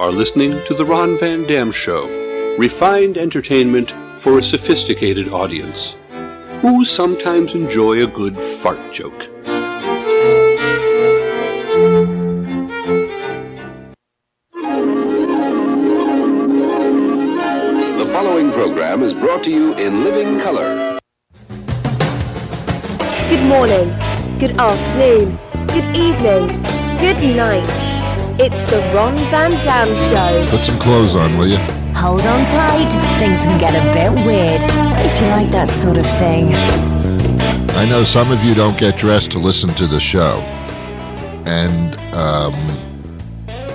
are listening to The Ron Van Dam Show, refined entertainment for a sophisticated audience who sometimes enjoy a good fart joke. The following program is brought to you in living color. Good morning, good afternoon, good evening, good night. It's the Ron Van Dam Show. Put some clothes on, will you? Hold on tight. Things can get a bit weird, if you like that sort of thing. I know some of you don't get dressed to listen to the show. And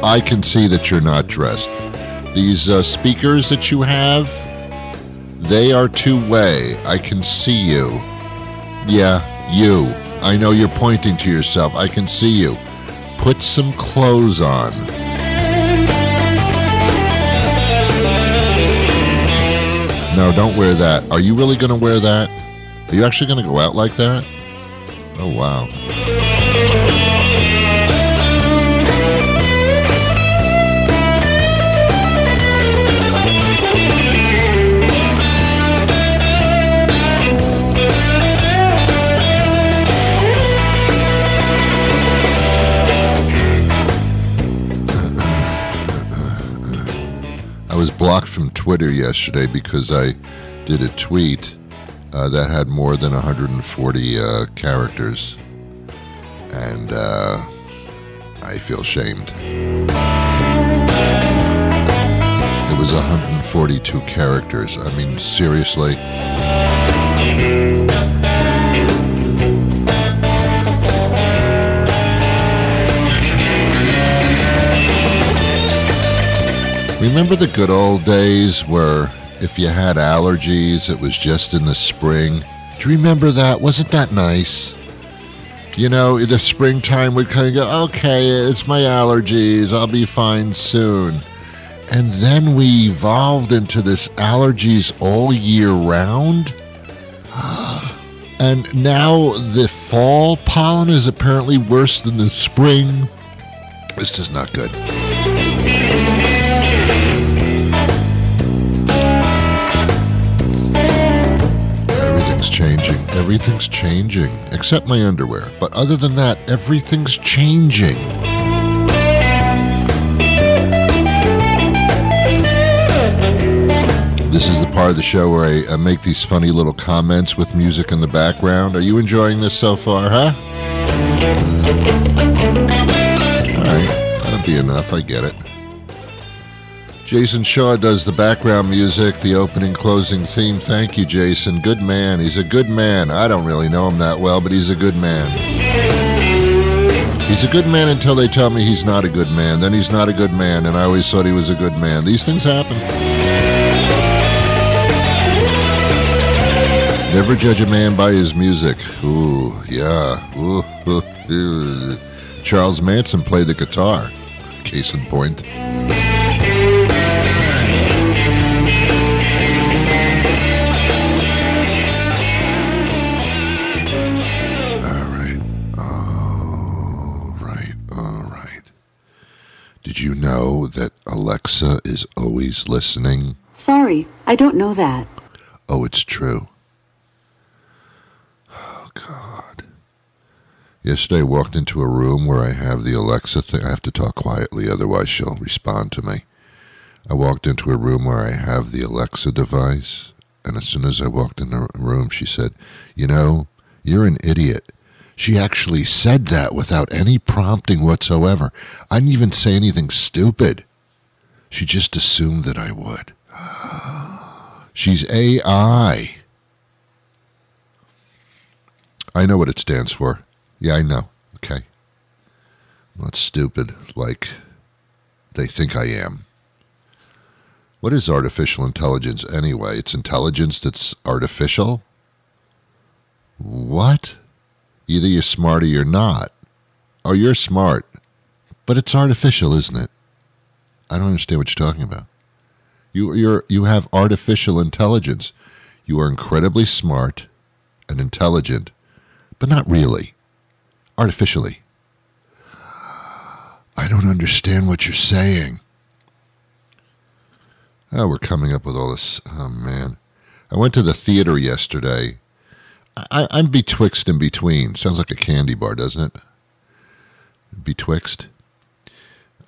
I can see that you're not dressed. These speakers that you have, they are two-way. I can see you. Yeah, you. I know you're pointing to yourself. I can see you. Put some clothes on. No, don't wear that. Are you really going to wear that? Are you actually going to go out like that? Oh, wow. I was blocked from Twitter yesterday because I did a tweet that had more than 140 characters, and I feel shamed. It was 142 characters. I mean, seriously. Remember the good old days where if you had allergies, it was just in the spring? Do you remember that? Wasn't that nice? You know, the springtime would kind of go, okay, it's my allergies, I'll be fine soon. And then we evolved into this allergies all year round. And now the fall pollen is apparently worse than the spring. This is not good. Everything's changing, except my underwear. But other than that, everything's changing. This is the part of the show where I make these funny little comments with music in the background. Are you enjoying this so far, huh? All right, that'll be enough. I get it. Jason Shaw does the background music, the opening, closing theme. Thank you, Jason. Good man. He's a good man. I don't really know him that well, but he's a good man. He's a good man until they tell me he's not a good man. Then he's not a good man, and I always thought he was a good man. These things happen. Never judge a man by his music. Ooh, yeah. Ooh. Charles Manson played the guitar. Case in point. Did you know that Alexa is always listening? Sorry, I don't know that. Oh, it's true. Oh, God. Yesterday I walked into a room where I have the Alexa thing. I have to talk quietly, otherwise she'll respond to me. I walked into a room where I have the Alexa device, and as soon as I walked in the room, she said, "You know, you're an idiot." She actually said that without any prompting whatsoever. I didn't even say anything stupid. She just assumed that I would. She's AI. I know what it stands for. Yeah, I know. Okay. I'm not stupid like they think I am. What is artificial intelligence anyway? It's intelligence that's artificial? What? Either you're smart or you're not. Oh, you're smart. But it's artificial, isn't it? I don't understand what you're talking about. You have artificial intelligence. You are incredibly smart and intelligent, but not really. Artificially. I don't understand what you're saying. Oh, we're coming up with all this. Oh, man. I went to the theater yesterday. I'm betwixt and between. Sounds like a candy bar, doesn't it? Betwixt.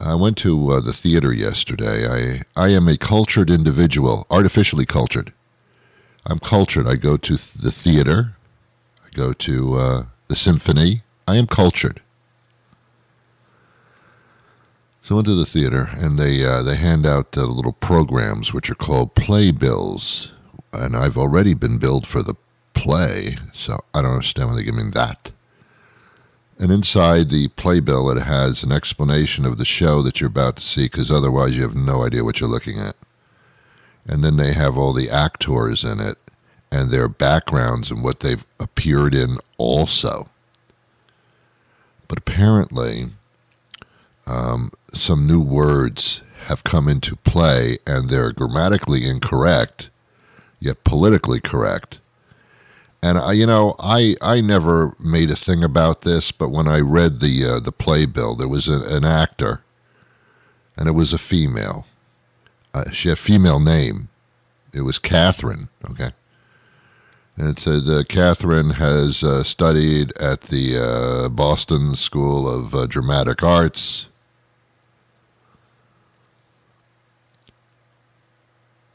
I went to the theater yesterday. I am a cultured individual, artificially cultured. I'm cultured. I go to the theater. I go to the symphony. I am cultured. So I went to the theater, and they hand out little programs which are called playbills. And I've already been billed for the play, so I don't understand why they give me that. And inside the playbill, it has an explanation of the show that you're about to see, because otherwise you have no idea what you're looking at. And then they have all the actors in it, and their backgrounds and what they've appeared in also. But apparently, some new words have come into play, and they're grammatically incorrect, yet politically correct. And I never made a thing about this, but when I read the playbill, there was an actor, and it was a female. She had a female name. It was Catherine. Okay, and it said Catherine has studied at the Boston School of Dramatic Arts.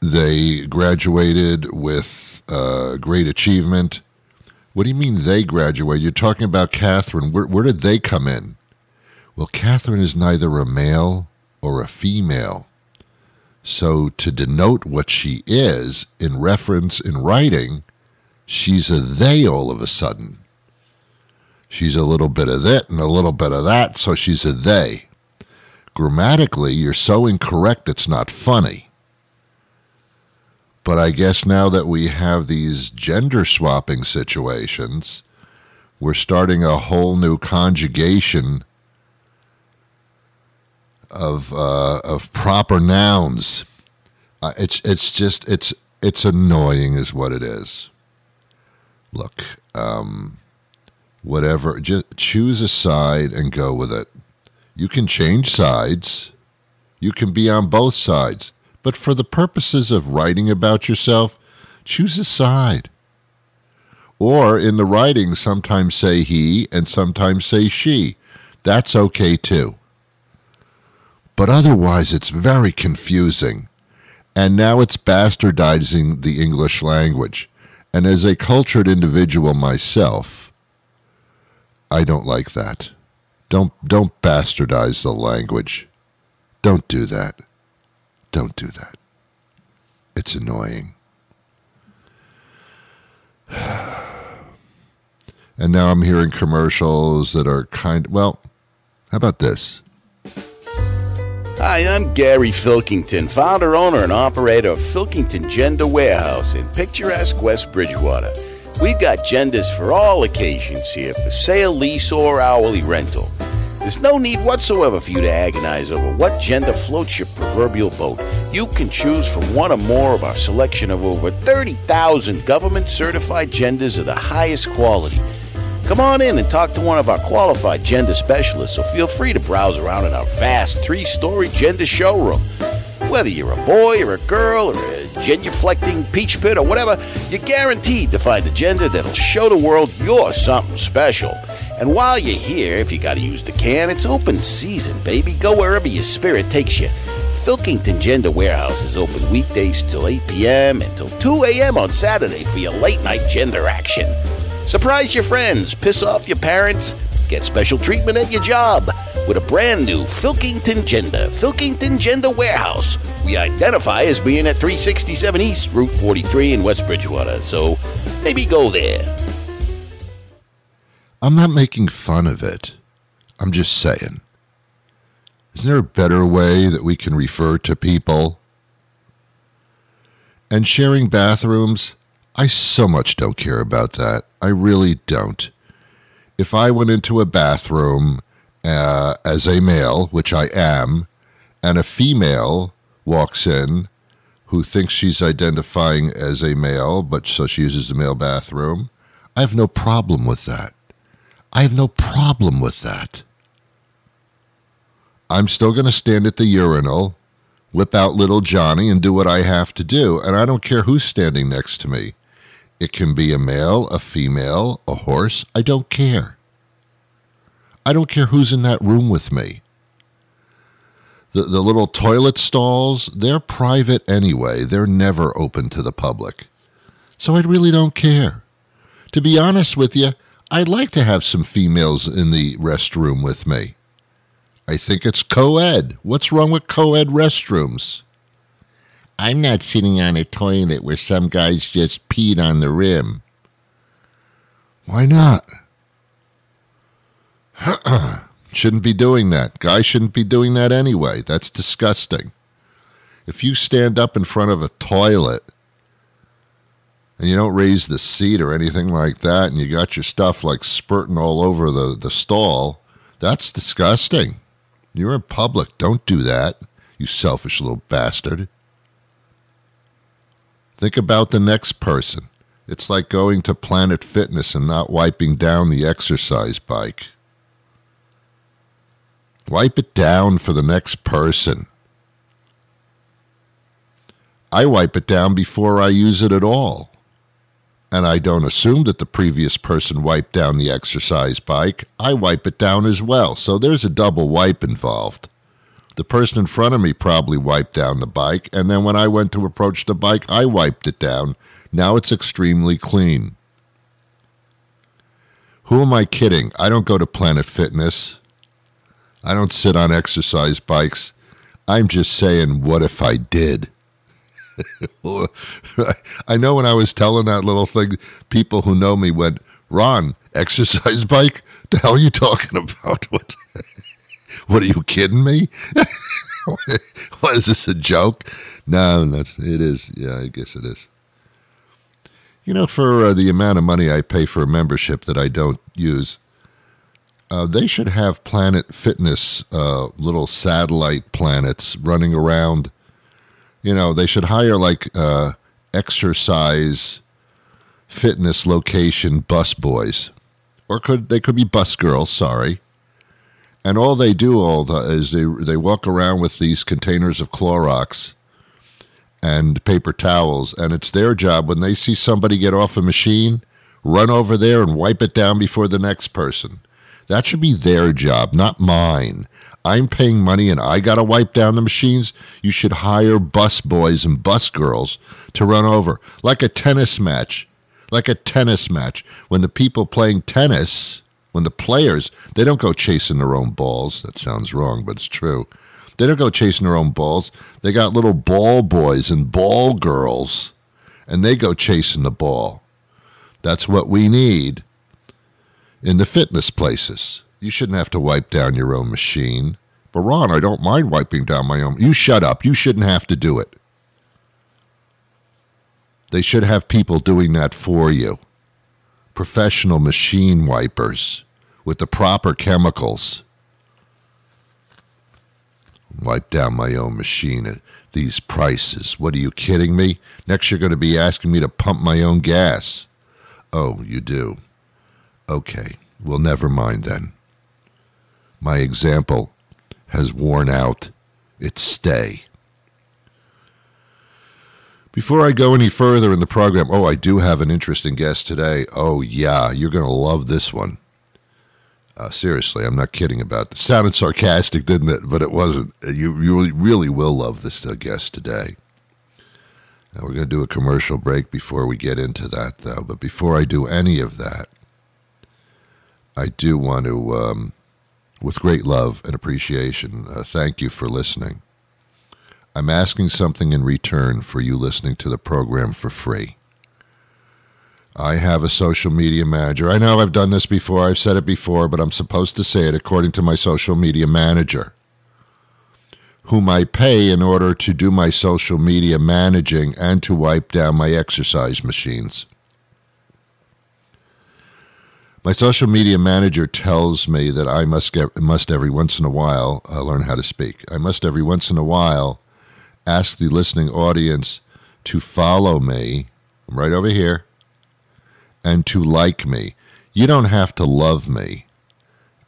They graduated with great achievement. What do you mean they graduated? You're talking about Catherine. Where did they come in? Well, Catherine is neither a male or a female. So to denote what she is in reference in writing, she's a they all of a sudden. She's a little bit of that and a little bit of that, so she's a they. Grammatically, you're so incorrect it's not funny. But I guess now that we have these gender swapping situations, we're starting a whole new conjugation of proper nouns. It's annoying is what it is. Look, whatever, just choose a side and go with it. You can change sides. You can be on both sides. But for the purposes of writing about yourself, choose a side. Or in the writing, sometimes say he and sometimes say she. That's okay too. But otherwise, it's very confusing. And now it's bastardizing the English language. And as a cultured individual myself, I don't like that. Don't bastardize the language. Don't do that. Don't do that. It's annoying. And now I'm hearing commercials that are well, how about this? Hi, I'm Gary Filkington, founder, owner, and operator of Filkington Gender Warehouse in picturesque West Bridgewater. We've got genders for all occasions here for sale, lease, or hourly rental. There's no need whatsoever for you to agonize over what gender floats your proverbial boat. You can choose from one or more of our selection of over 30,000 government-certified genders of the highest quality. Come on in and talk to one of our qualified gender specialists, or feel free to browse around in our vast 3-story gender showroom. Whether you're a boy or a girl or a genuflecting peach pit or whatever, you're guaranteed to find a gender that'll show the world you're something special. And while you're here, if you gotta use the can, it's open season, baby. Go wherever your spirit takes you. Filkington Gender Warehouse is open weekdays till 8 p.m. and till 2 a.m. on Saturday for your late-night gender action. Surprise your friends, piss off your parents, get special treatment at your job with a brand new Filkington Gender Warehouse. We identify as being at 367 East, Route 43 in West Bridgewater, so maybe go there. I'm not making fun of it. I'm just saying. Isn't there a better way that we can refer to people? And sharing bathrooms, I so much don't care about that. I really don't. If I went into a bathroom as a male, which I am, and a female walks in who thinks she's identifying as a male, but so she uses the male bathroom, I have no problem with that. I have no problem with that. I'm still going to stand at the urinal whip out little Johnny and do what I have to do, and I don't care who's standing next to me. It can be a male, a female, a horse. I don't care. I don't care who's in that room with me. The little toilet stalls, they're private anyway. They're never open to the public. So I really don't care. To be honest with you, I'd like to have some females in the restroom with me. I think it's co-ed. What's wrong with co-ed restrooms? I'm not sitting on a toilet where some guys just peed on the rim. Why not? Shouldn't be doing that. Guys shouldn't be doing that anyway. That's disgusting. If you stand up in front of a toilet and you don't raise the seat or anything like that and you got your stuff like spurting all over the stall, that's disgusting. You're in public. Don't do that, you selfish little bastard. Think about the next person. It's like going to Planet Fitness and not wiping down the exercise bike. Wipe it down for the next person. I wipe it down before I use it at all. And I don't assume that the previous person wiped down the exercise bike. I wipe it down as well. So there's a double wipe involved. The person in front of me probably wiped down the bike, and then when I went to approach the bike, I wiped it down. Now it's extremely clean. Who am I kidding? I don't go to Planet Fitness. I don't sit on exercise bikes. I'm just saying, what if I did? I know when I was telling that little thing, people who know me went, Ron, exercise bike? The hell are you talking about? What are you kidding me? What is this, a joke? No, it is. Yeah, I guess it is. You know, for the amount of money I pay for a membership that I don't use, they should have Planet Fitness, little satellite planets running around. You know, they should hire like exercise fitness location bus boys. Or they could be bus girls, sorry. And all they do is they walk around with these containers of Clorox and paper towels, and it's their job when they see somebody get off a machine, run over there and wipe it down before the next person. That should be their job, not mine. I'm paying money and I got to wipe down the machines. You should hire bus boys and bus girls to run over. Like a tennis match. Like a tennis match. When the people playing tennis, when the players, they don't go chasing their own balls. That sounds wrong, but it's true. They don't go chasing their own balls. They got little ball boys and ball girls, and they go chasing the ball. That's what we need in the fitness places. You shouldn't have to wipe down your own machine. But Ron, I don't mind wiping down my own. You shut up. You shouldn't have to do it. They should have people doing that for you. Professional machine wipers with the proper chemicals. Wipe down my own machine at these prices. What, are you kidding me? Next you're going to be asking me to pump my own gas. Oh, you do? Okay, well, never mind then. My example has worn out its stay. Before I go any further in the program, I do have an interesting guest today. Oh, yeah, you're going to love this one. Seriously, I'm not kidding about this. Sounded sarcastic, didn't it? But it wasn't. You really will love this guest today. Now, we're going to do a commercial break before we get into that, though. But before I do any of that, I do want to, with great love and appreciation, thank you for listening. I'm asking something in return for you listening to the program for free. I have a social media manager. I know I've done this before. I've said it before, but I'm supposed to say it according to my social media manager, whom I pay in order to do my social media managing and to wipe down my exercise machines. My social media manager tells me that I must every once in a while learn how to speak. I must every once in a while ask the listening audience to follow me. I'm right over here. And to like me. You don't have to love me,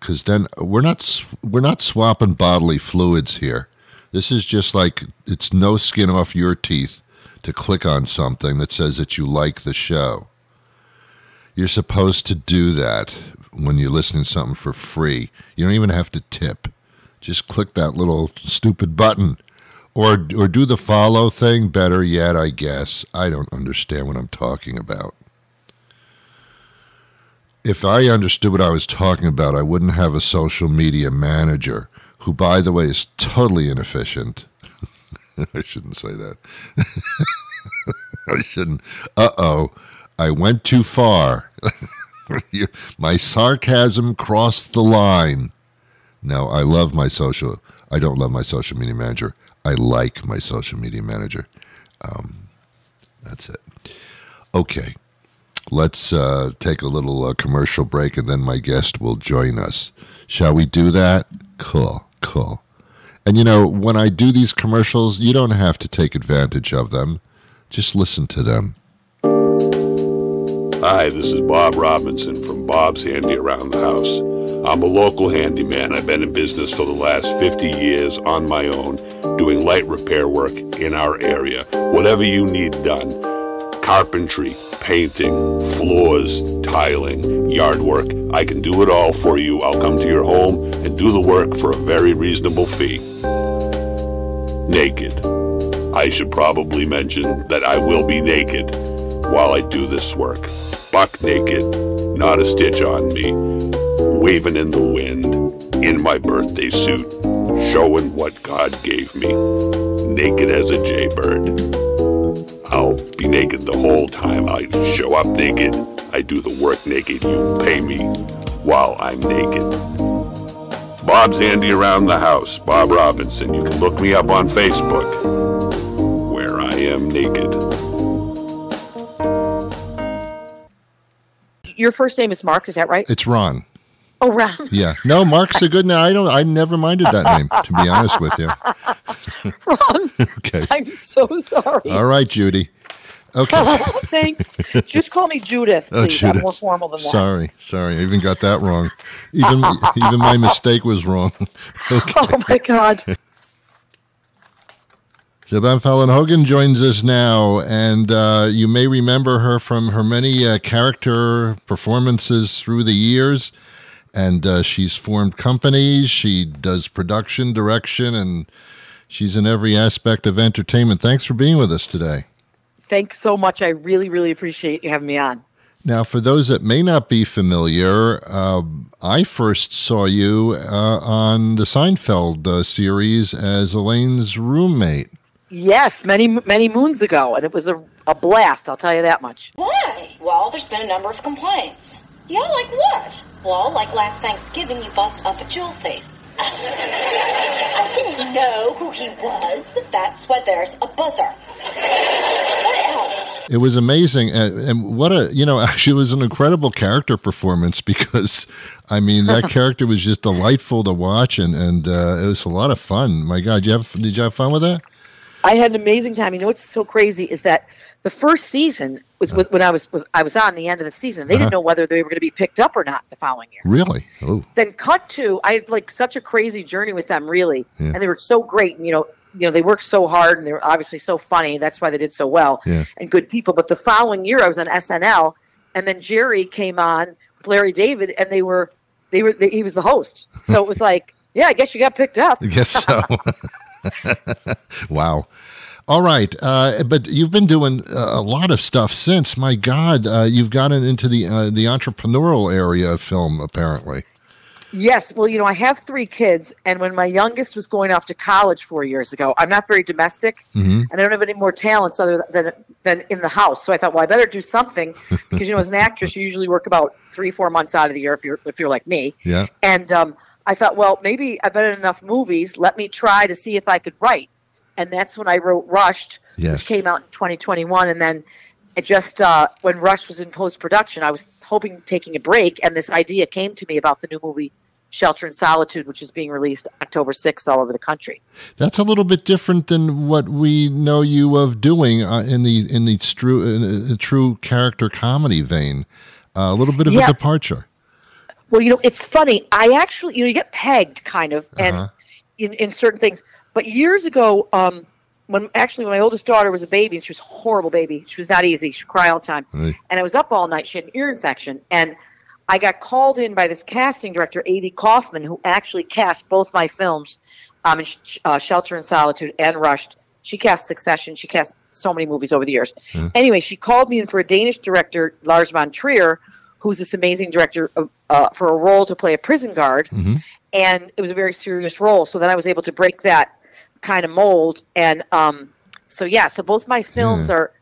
because then we're not swapping bodily fluids here. This is just like, it's no skin off your teeth to click on something that says that you like the show. You're supposed to do that when you're listening to something for free. You don't even have to tip. Just click that little stupid button. Or do the follow thing, better yet, I guess. I don't understand what I'm talking about. If I understood what I was talking about, I wouldn't have a social media manager, who, by the way, is totally inefficient. I shouldn't say that. I shouldn't. Uh-oh. I went too far. My sarcasm crossed the line. No, I don't love my social media manager. I like my social media manager. That's it. Okay. Let's take a little commercial break, and then my guest will join us. Shall we do that? Cool. And, when I do these commercials, you don't have to take advantage of them. Just listen to them. Hi, this is Bob Robinson from Bob's Handy Around the House. I'm a local handyman. I've been in business for the last 50 years on my own, doing light repair work in our area. Whatever you need done. Carpentry, painting, floors, tiling, yard work. I can do it all for you. I'll come to your home and do the work for a very reasonable fee. Naked. I should probably mention that I will be naked while I do this work. Buck naked, not a stitch on me, waving in the wind, in my birthday suit, showing what God gave me, naked as a jaybird. I'll be naked the whole time. I show up naked. I do the work naked. You pay me while I'm naked. Bob's Handy Around the House. Bob Robinson. You can look me up on Facebook, where I am naked. Your first name is Mark, is that right? It's Ron. Oh, Ron. Yeah. No, Mark's a good name. I never minded that name, to be honest with you. Ron. Okay. I'm so sorry. All right, Judy. Okay. Thanks. Just call me Judith, please. Judith. I'm more formal than that. Sorry. I even got that wrong. Even my mistake was wrong. Okay. Oh, my God. Siobhan Falon Hogan joins us now, and you may remember her from her many character performances through the years, and she's formed companies, she does production, direction, and she's in every aspect of entertainment. Thanks for being with us today. Thanks so much. I really, really appreciate you having me on. Now, for those that may not be familiar, I first saw you on the Seinfeld series as Elaine's roommate. Yes, many moons ago, and it was a blast, I'll tell you that much. Why? Well, there's been a number of complaints. Yeah, like what? Well, like last Thanksgiving you buzzed up a jewel thief. I didn't know who he was. That's why there's a buzzer. What else? It was amazing, and what actually it was an incredible character performance, because, I mean, that character was just delightful to watch, and it was a lot of fun. My God, did you have fun with that? I had an amazing time. You know what's so crazy is that the first season was when I was on the end of the season. They didn't know whether they were going to be picked up or not the following year. Really? Oh. Then cut to, I had like such a crazy journey with them, really, and they were so great. And, they worked so hard, and they were obviously so funny. That's why they did so well, and good people. But the following year, I was on SNL, and then Jerry came on with Larry David, and he was the host. So it was like, yeah, I guess you got picked up. I guess so. Wow. All right. But you've been doing a lot of stuff since. My God, you've gotten into the entrepreneurial area of film, apparently. Yes. Well, I have 3 kids, and when my youngest was going off to college 4 years ago, I'm not very domestic, and I don't have any more talents other than in the house. So I thought, well, I better do something, because, as an actress, you usually work about 3-4 months out of the year if you're like me. Yeah. And I thought, well, maybe I've been in enough movies. Let me try to see if I could write. And that's when I wrote Rushed, which came out in 2021. And then it just, when Rush was in post-production, I was taking a break. And this idea came to me about the new movie Shelter in Solitude, which is being released October 6th all over the country. That's a little bit different than what we know you of doing in the true character comedy vein. A little bit of a departure. Well, it's funny. I actually, you get pegged kind of, and in certain things. But years ago, when my oldest daughter was a baby, and she was a horrible baby. She was not easy. She would cry all the time. Right. And I was up all night. She had an ear infection. And I got called in by this casting director, A.D. Kaufman, who actually cast both my films, in Shelter in Solitude and Rushed. She cast Succession. She cast so many movies over the years. Mm-hmm. Anyway, she called me in for a Danish director, Lars von Trier, who's this amazing director, for a role to play a prison guard. Mm-hmm. And it was a very serious role. So then I was able to break that kind of mold. And so both my films are,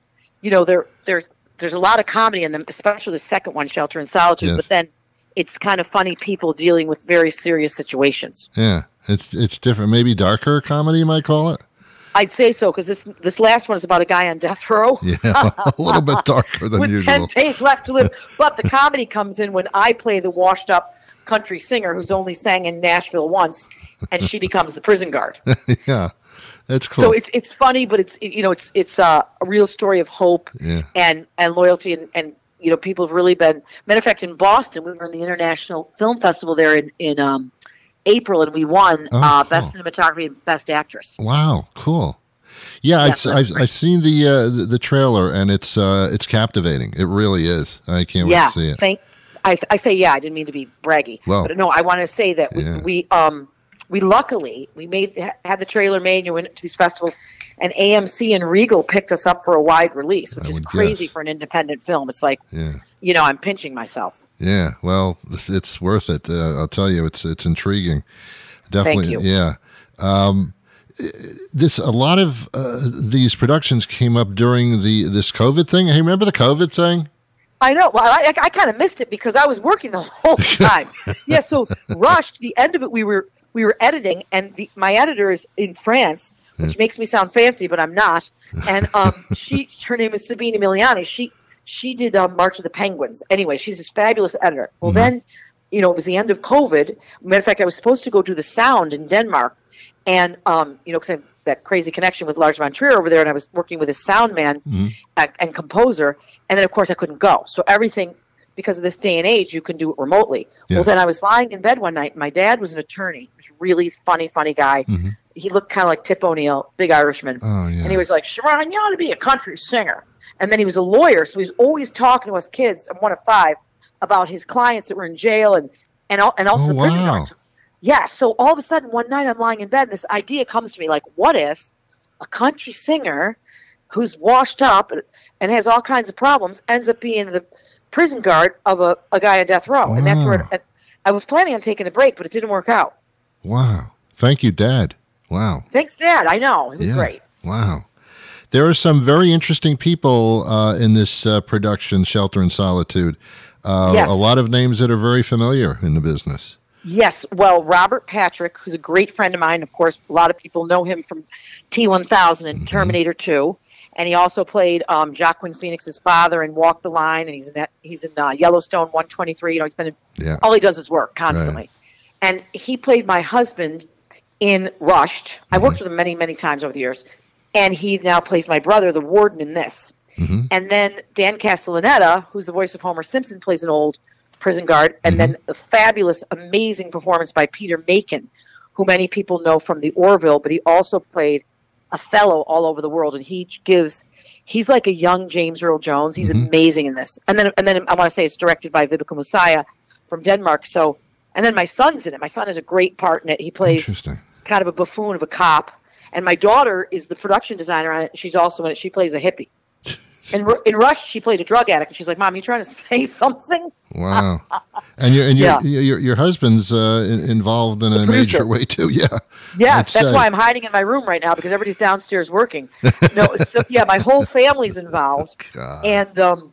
there's a lot of comedy in them, especially the second one, Shelter in Solitude. Yes. But then it's kind of funny people dealing with very serious situations. Yeah, it's different. Maybe darker comedy, you might call it. I'd say so, because this last one is about a guy on death row. Yeah, a little bit darker than with usual. 10 days left to live. But the comedy comes in when I play the washed-up country singer who's only sang in Nashville once, and she becomes the prison guard. Yeah, that's cool. So it's funny, but it's a real story of hope and loyalty, and people have really been. Matter of fact, in Boston, we were in the International Film Festival there in April, and we won Best Cinematography and Best Actress. Wow, cool. Yeah, I've seen the trailer, and it's captivating. It really is. I can't wait to see it. I say I didn't mean to be braggy, but no, I want to say that we luckily had the trailer made, and you went to these festivals, and AMC and Regal picked us up for a wide release, which is crazy for an independent film. It's like, I'm pinching myself. Yeah, well, it's worth it. I'll tell you, it's intriguing. Definitely. Thank you. Yeah. A lot of these productions came up during this COVID thing. Hey, remember the COVID thing? I know. Well, I kind of missed it because I was working the whole time. So Rushed, the end of it, we were editing, and my editor is in France, which makes me sound fancy, but I'm not. And her name is Sabine Emiliani. She did March of the Penguins. Anyway, she's this fabulous editor. Well, then, it was the end of COVID. Matter of fact, I was supposed to go do the sound in Denmark, and because I have that crazy connection with Lars von Trier over there, and I was working with his sound man and composer, and then of course I couldn't go. So everything, because of this day and age, you can do it remotely. Yeah. Well, then I was lying in bed one night, and my dad was an attorney. He was a really funny guy. Mm-hmm. He looked kind of like Tip O'Neill, big Irishman. Oh, yeah. And he was like, Siobhan, you ought to be a country singer. And then he was a lawyer, so he was always talking to us kids, I'm one of 5, about his clients that were in jail and also the prison guards. Yeah, so all of a sudden, one night I'm lying in bed, and this idea comes to me, like, what if a country singer who's washed up and has all kinds of problems ends up being the prison guard of a guy on death row? Wow. And that's where I was planning on taking a break, but it didn't work out. Wow. Thank you, Dad. Wow. Thanks, Dad. I know. It was great. Wow. There are some very interesting people in this production, Shelter in Solitude. Yes. A lot of names that are very familiar in the business. Yes. Well, Robert Patrick, who's a great friend of mine. Of course, a lot of people know him from T-1000 and Terminator 2. And he also played Joaquin Phoenix's father in Walk the Line. And he's in Yellowstone 123. He's been all he does is work constantly. Right. And he played my husband in Rushed. I've worked with him many, many times over the years. And he now plays my brother, the warden, in this. Mm-hmm. And then Dan Castellaneta, who's the voice of Homer Simpson, plays an old prison guard. And then the fabulous, amazing performance by Peter Macon, who many people know from The Orville, but he also played Othello all over the world. And he's like a young James Earl Jones. He's amazing in this. And then I want to say it's directed by Vibeke Musaya from Denmark. So, and then my son's in it. My son has a great part in it. He plays kind of a buffoon of a cop. And my daughter is the production designer on it. She's also in it. She plays a hippie. In Rush, she played a drug addict. And she's like, Mom, you trying to say something? Wow. And your husband's involved in a major way, too. Yeah. Yes, that's why I'm hiding in my room right now, because everybody's downstairs working. My whole family's involved. God. And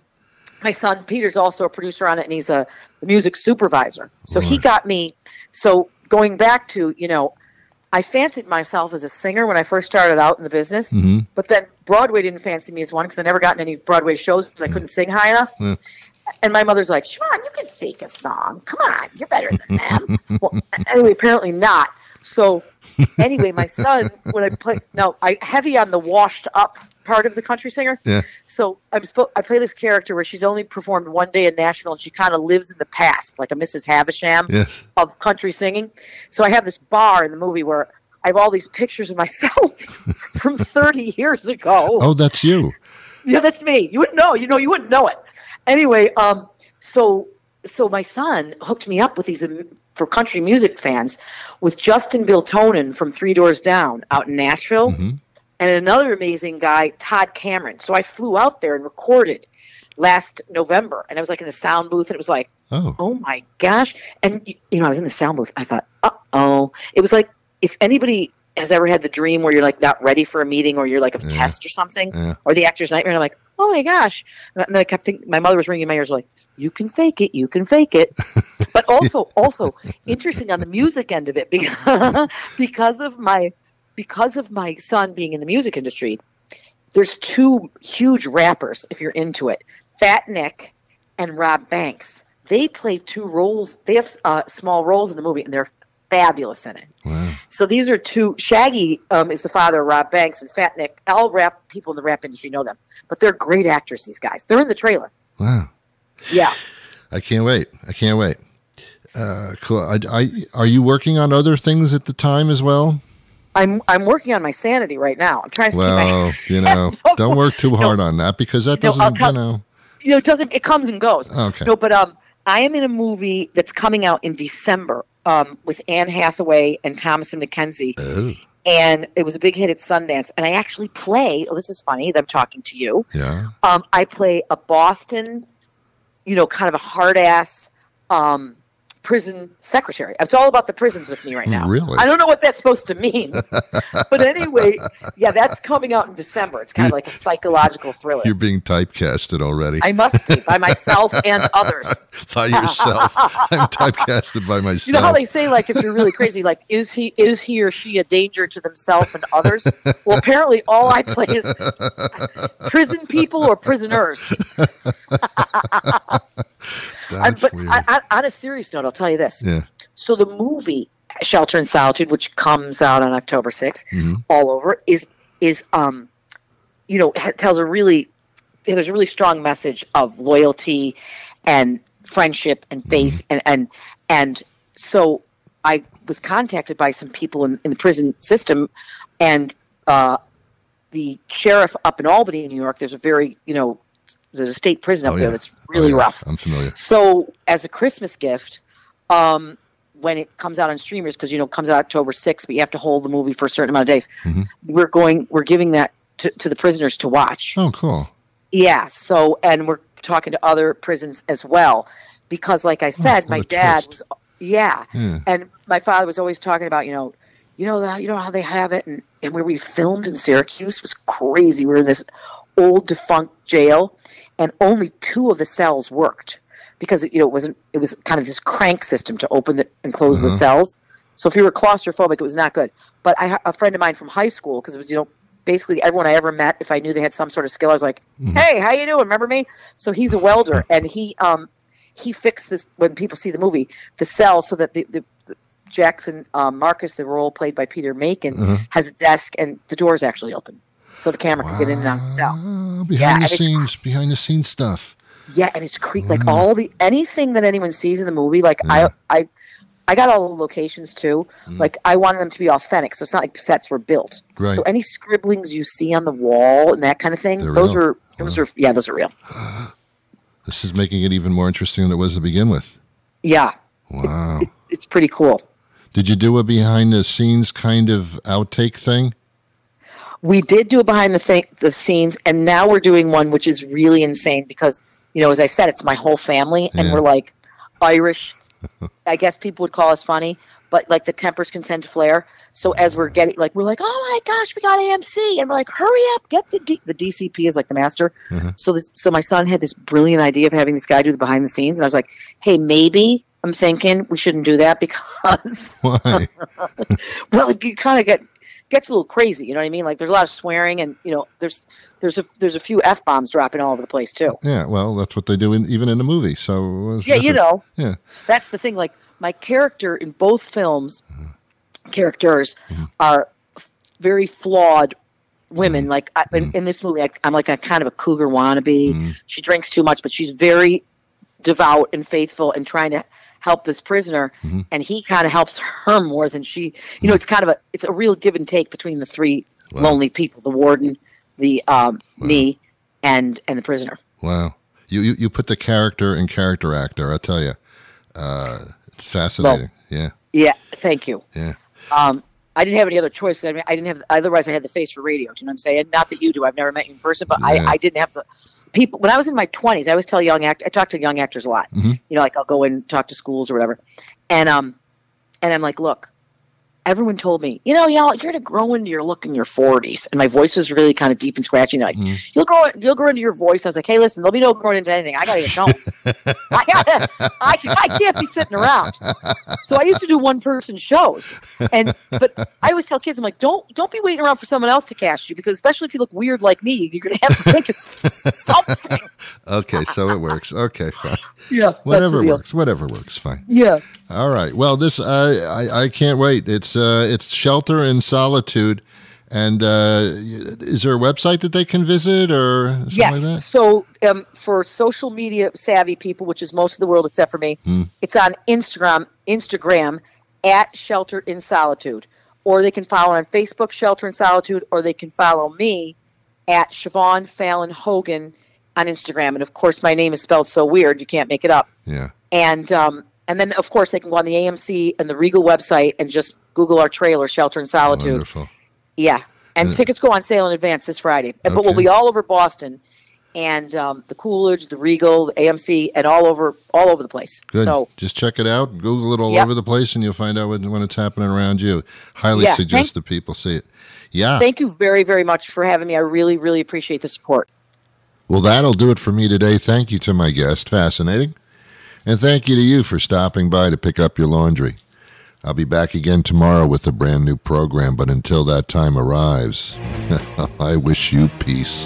my son, Peter's also a producer on it, and he's a music supervisor. So he got me. So going back to, I fancied myself as a singer when I first started out in the business, but then Broadway didn't fancy me as one because I never got in any Broadway shows because I couldn't sing high enough. And my mother's like, Siobhan, you can fake a song. Come on, you're better than them. Well, anyway, apparently not. So anyway, my son, when I heavy on the washed up part of the country singer. Yeah. So I play this character where she's only performed one day in Nashville, and she kind of lives in the past, like a Mrs. Havisham of country singing. So I have this bar in the movie where I have all these pictures of myself from 30 years ago. Oh, that's you. Yeah, that's me. You wouldn't know. You wouldn't know it. Anyway, so my son hooked me up with these for country music fans with Justin Biltonen from Three Doors Down out in Nashville, and another amazing guy, Todd Cameron. So I flew out there and recorded last November, and I was like in the sound booth, and it was like, oh my gosh. And I was in the sound booth. I thought, it was like if anybody has ever had the dream where you're like not ready for a meeting or you're like a test or something or the actor's nightmare. And I'm like, oh my gosh. And then I kept thinking, my mother was ringing my ears like, you can fake it. You can fake it. But also interesting on the music end of it because of my son being in the music industry, there's two huge rappers, if you're into it, Fat Nick and Rob Banks. They play two roles. They have small roles in the movie, and they're fabulous in it. Wow. So these are two. Shaggy is the father of Rob Banks, and Fat Nick. All rap people in the rap industry know them, but they're great actors. These guys. They're in the trailer. Wow. Yeah. I can't wait. Cool. Are you working on other things at the time as well? I'm working on my sanity right now. I'm trying to keep my. Don't work too hard on that because that doesn't. It doesn't. It comes and goes. Okay. No, but I am in a movie that's coming out in December. With Anne Hathaway and Thomasin McKenzie. Oh. And it was a big hit at Sundance. And I actually play, this is funny that I'm talking to you. Yeah. I play a Boston, kind of a hard-ass prison secretary. It's all about the prisons with me right now. Really? I don't know what that's supposed to mean. But anyway, that's coming out in December. It's kind of like a psychological thriller. You're being typecasted already. I must be, by myself and others. By yourself. I'm typecasted by myself. You know how they say, like, if you're really crazy, like, is he or she a danger to themselves and others? Well, apparently all I play is prison people or prisoners. But weird. On a serious note, I'll tell you this. Yeah. So the movie Shelter in Solitude, which comes out on October 6th, all over, tells there's a really strong message of loyalty and friendship and faith, and so I was contacted by some people in the prison system, and the sheriff up in Albany, New York. There's a very there's a state prison up there that's really rough. I'm familiar. So as a Christmas gift, when it comes out on streamers, because it comes out October 6th, but you have to hold the movie for a certain amount of days. We're giving that to the prisoners to watch. Oh, cool. Yeah. So, and we're talking to other prisons as well, because like I said, my dad was, and my father was always talking about, how they have it, and where we filmed in Syracuse was crazy. We were in this old defunct jail, and only 2 of the cells worked because it was kind of this crank system to open and close the cells. So if you were claustrophobic, it was not good. But a friend of mine from high school, because it was basically everyone I ever met, if I knew they had some sort of skill, I was like, hey, how you doing? Remember me? So he's a welder, and he fixed this, when people see the movie, the cell so that the Jackson Marcus, the role played by Peter Macon, has a desk and the doors actually open. So the camera can get in and out of the cell. Behind the scenes stuff. Yeah, and it's like anything that anyone sees in the movie. Like I got all the locations too. Like I wanted them to be authentic, so it's not like sets were built. Right. So any scribblings you see on the wall and that kind of thing, those are real. This is making it even more interesting than it was to begin with. Yeah. Wow. It's pretty cool. Did you do a behind the scenes kind of outtake thing? We did do a behind the scenes, and now we're doing one which is really insane because, as I said, it's my whole family, and we're like Irish. I guess people would call us funny, but like the tempers can tend to flare. So as we're getting, we're like, oh my gosh, we got AMC, and we're like, hurry up, get the DCP is like the master. So my son had this brilliant idea of having this guy do the behind the scenes, and I was like, hey, maybe I'm thinking we shouldn't do that because why? Well, you kind of gets a little crazy, you know what I mean? Like there's a lot of swearing, and there's a few F-bombs dropping all over the place too. Yeah, well, that's what they do even in the movie. So yeah, that's the thing. Like my character in both films, characters are very flawed women. Like in this movie, I'm like a kind of a cougar wannabe. She drinks too much, but she's very devout and faithful and trying to help this prisoner, and he kind of helps her more than she. You know, it's a real give and take between the three lonely people: the warden, the me, and the prisoner. Wow, you put the character in character actor. I tell you, it's fascinating. Well, yeah. Thank you. Yeah. I didn't have any other choice. I mean, I didn't have. Otherwise, I had the face for radio. Do you know what I'm saying? Not that you do. I've never met you in person, but I didn't have the people. When I was in my 20s, I always tell young actors. I talk to young actors a lot. You know, like I'll go and talk to schools or whatever, and I'm like, look. Everyone told me, you know, you're going to grow into your look in your 40s. And my voice was really kind of deep and scratchy. And they're like, you'll grow into your voice. I was like, hey, listen, there'll be no growing into anything. I got to get going. I can't be sitting around. So I used to do one-person shows. But I always tell kids, I'm like, don't be waiting around for someone else to cast you, because especially if you look weird like me, you're going to have to think of something. Okay, so it works. Okay, fine. Yeah, whatever works. Fine. Yeah. All right. Well, this I can't wait. It's Shelter in Solitude, and is there a website that they can visit or something like that? So for social media savvy people, which is most of the world except for me, it's on Instagram at Shelter in Solitude, or they can follow on Facebook Shelter in Solitude, or they can follow me at Siobhan Falon Hogan on Instagram. And of course, my name is spelled so weird you can't make it up. Yeah. And then, of course, they can go on the AMC and the Regal website and just Google our trailer, Shelter in Solitude. Wonderful. Yeah. And tickets go on sale in advance this Friday. But we'll be all over Boston, and the Coolidge, the Regal, the AMC, and all over the place. Good. So just check it out. Google it all over the place, and you'll find out when it's happening around you. Highly suggest that people see it. Yeah. Thank you very, very much for having me. I really, really appreciate the support. Well, that'll do it for me today. Thank you to my guest. Fascinating. And thank you to you for stopping by to pick up your laundry. I'll be back again tomorrow with a brand new program, but until that time arrives, I wish you peace.